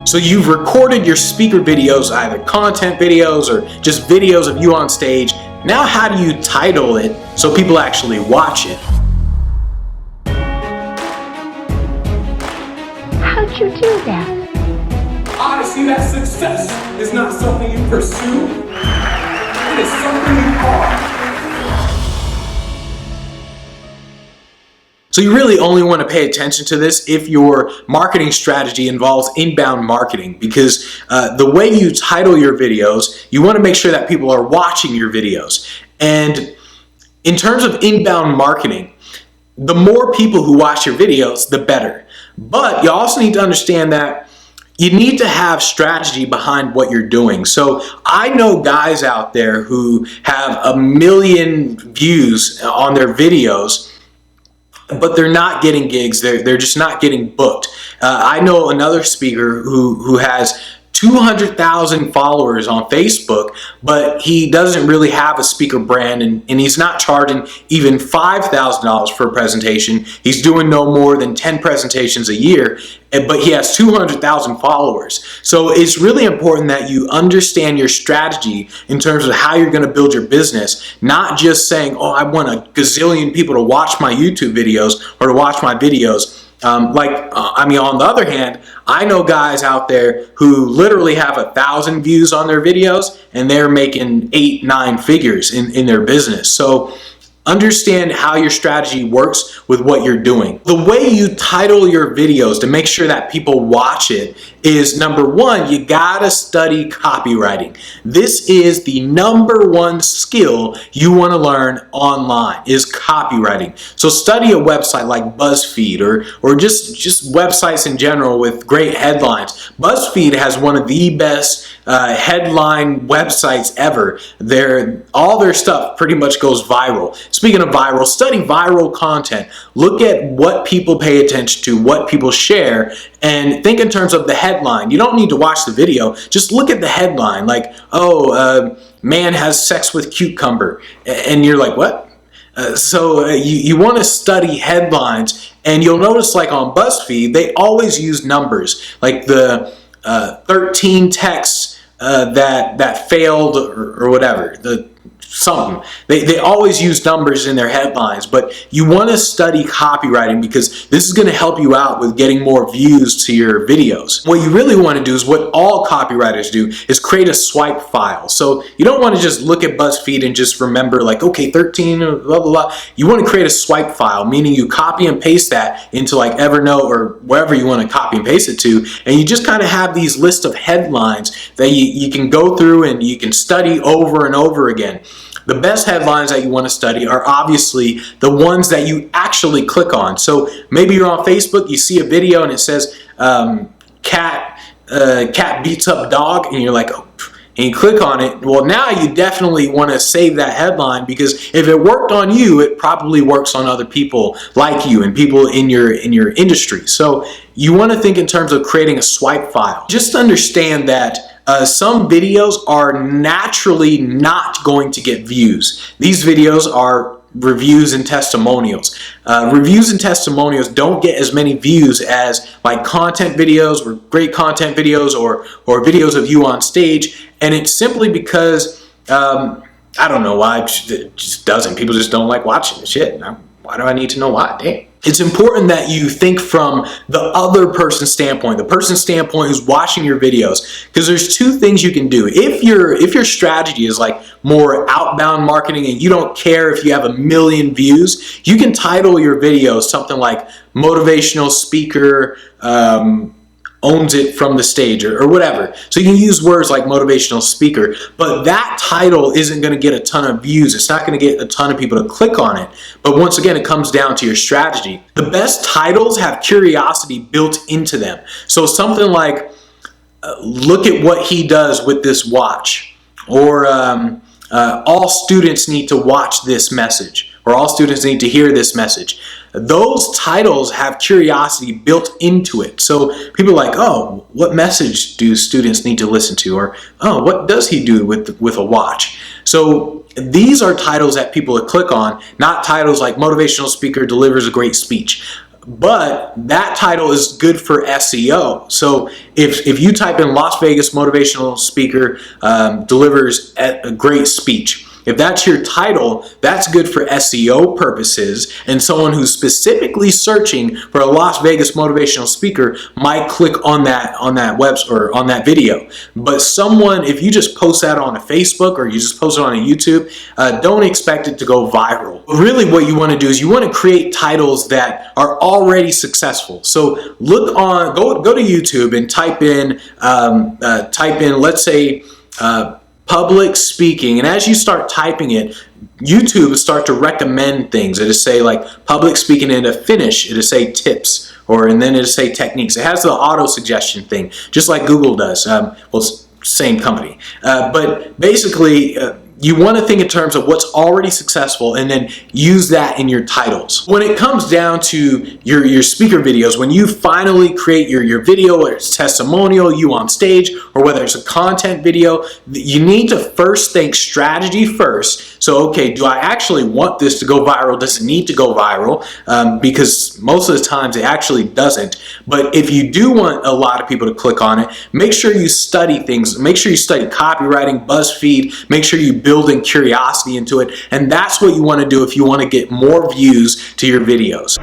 So you've recorded your speaker videos, either content videos or just videos of you on stage. Now how do you title it so people actually watch it? How'd you do that? I see that success is not something you pursue, it is something you are. So you really only want to pay attention to this if your marketing strategy involves inbound marketing, because the way you title your videos, you want to make sure that people are watching your videos. And in terms of inbound marketing, the more people who watch your videos, the better. But you also need to understand that you need to have strategy behind what you're doing. So I know guys out there who have 1 million views on their videos, but they're not getting gigs. They're just not getting booked. I know another speaker who has 200,000 followers on Facebook, but he doesn't really have a speaker brand, and he's not charging even $5,000 for a presentation. He's doing no more than 10 presentations a year, but he has 200,000 followers. So it's really important that you understand your strategy in terms of how you're going to build your business, not just saying, oh, I want a gazillion people to watch my YouTube videos or to watch my videos. On the other hand, I know guys out there who literally have 1,000 views on their videos and they're making 8-9 figures in their business. So understand how your strategy works with what you're doing. The way you title your videos to make sure that people watch it is, number one, you gotta study copywriting. This is the number one skill you wanna learn online, is copywriting. So study a website like Buzzfeed or just websites in general with great headlines. Buzzfeed has one of the best headline websites ever. All their stuff pretty much goes viral. Speaking of viral, study viral content. Look at what people pay attention to, what people share, and think in terms of the headline. You don't need to watch the video. Just look at the headline, like, man has sex with cucumber. And you're like, what? You want to study headlines, and you'll notice, like on Buzzfeed, they always use numbers, like the 13 texts that failed or whatever, they always use numbers in their headlines. But you want to study copywriting because this is going to help you out with getting more views to your videos. What you really want to do is what all copywriters do, is create a swipe file. So you don't want to just look at Buzzfeed and just remember, like, okay, 13 blah blah blah. You want to create a swipe file, meaning you copy and paste that into like Evernote or wherever you want to copy and paste it to, and you just kind of have these lists of headlines that you can go through and you can study over and over again. The best headlines that you want to study are obviously the ones that you actually click on. So maybe you're on Facebook, you see a video and it says cat beats up dog, and you're like, oh, and you click on it. Well, now you definitely want to save that headline, because if it worked on you, it probably works on other people like you and people in your industry. So you want to think in terms of creating a swipe file. Just understand that some videos are naturally not going to get views. These videos are reviews and testimonials. Reviews and testimonials don't get as many views as like content videos or great content videos or videos of you on stage. And it's simply because, I don't know why, it just doesn't. People just don't like watching the shit. Why do I need to know why? Damn. It's important that you think from the other person's standpoint, the person's standpoint who's watching your videos, because there's two things you can do. If your strategy is like more outbound marketing and you don't care if you have 1 million views, you can title your video something like motivational speaker owns it from the stage or whatever. So you can use words like motivational speaker, but that title isn't going to get a ton of views. It's not going to get a ton of people to click on it. But once again, it comes down to your strategy. The best titles have curiosity built into them. So something like, look at what he does with this watch, or all students need to watch this message, or all students need to hear this message. Those titles have curiosity built into it. So people are like, oh, what message do students need to listen to? Or, oh, what does he do with a watch? So these are titles that people would click on, not titles like motivational speaker delivers a great speech. but that title is good for SEO. So if you type in Las Vegas motivational speaker delivers a great speech, if that's your title, that's good for SEO purposes, and someone who's specifically searching for a Las Vegas motivational speaker might click on that website or on that video. But someone, if you just post that on a Facebook or you just post it on a YouTube, don't expect it to go viral. Really, what you want to do is you want to create titles that are already successful. So go to YouTube and type in let's say public speaking, and as you start typing it, YouTube will start to recommend things. It'll say like public speaking, and it'll finish, it'll say tips, and then it'll say techniques. It has the auto suggestion thing, just like Google does. Same company, but basically you want to think in terms of what's already successful and then use that in your titles. When it comes down to your speaker videos, when you finally create your video, or it's testimonial, you on stage, or whether it's a content video, you need to first think strategy first. So, okay, do I actually want this to go viral? Does it need to go viral? Because most of the times it actually doesn't. But if you do want a lot of people to click on it, make sure you study things. Make sure you study copywriting, Buzzfeed. Make sure you building curiosity into it, and that's what you want to do if you want to get more views to your videos.